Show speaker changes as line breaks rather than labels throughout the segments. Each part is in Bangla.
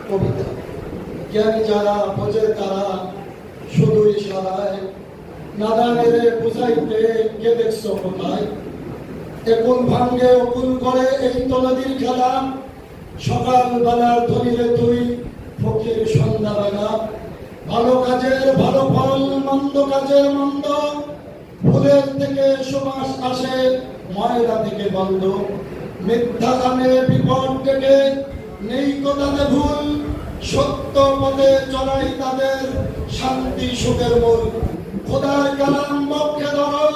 কবিতা। জ্ঞানী যারা বোঝে তারা শুধু ইশারায়, নাদানেরে বুঝাইতে কে দেখছো কোথায়। একুল ভাঙ্গে অকুল করে এই তো নদীর খেলা, সকাল বেলার ধরিলে তুই ফকির সন্ধ্যাবেলা। ভালো কাজের ভালো ফল, মন্দ কাজের মন্দ, ফুলের থেকে সুবাস আসে, ময়লা থেকে বন্ধ। মিথ্যা গানে বিপদ ডেকে নেই কোথাতে ভুল, সত্য পথে চলাই তাদের শান্তি সুখের মূল। খোদার কালাম পক্ষে ধরো,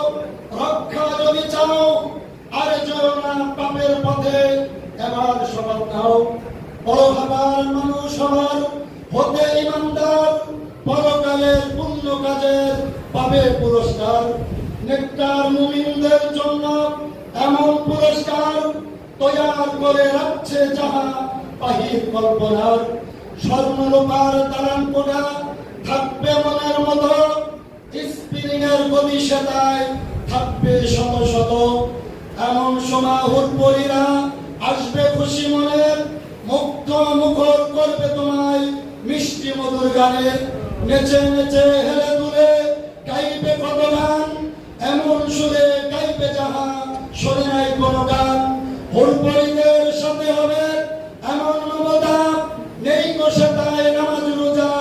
রক্ষা যদি চাও, আর চলো না পাপের পথে, এবার শপথ নাও। বড় হবার মানুষ হবার, হতে ইমানদার, পরকালের পুণ্য কাজের পাবে পুরস্কার। নেককার মুমিনদের জন্য এমন পুরস্কার তৈয়ার করে রাখছে যাহা বাহির কল্পনার। স্বর্ণলোকার দালান কোঠা থাকবে মনের মতো, স্প্রিং এর গতি সেটায় থাকবে শত শত। এমন সময় হুরপরীরা আসবে খুশি মনের, মুগ্ধ মুখর করবে তোমায় মিষ্টি মধুর গানে। নেচে নেচে হেলে দুলে গাইবে কত গান, এমন সুরে গাইবে যাহা শোনে নাই কোনো গান। হুরপরীদের সাথে হবে এমন মমতা, নেই কো সেটায় নামাজ রোজা,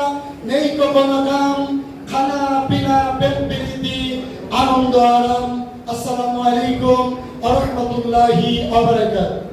নেই কো কোনো কাম। খানা পিনা পেট প্রীতি আনন্দ আরাম। আসসালামু আলাইকুম ওয়া রাহমাতুল্লাহি ওয়া বারাকাতুহু।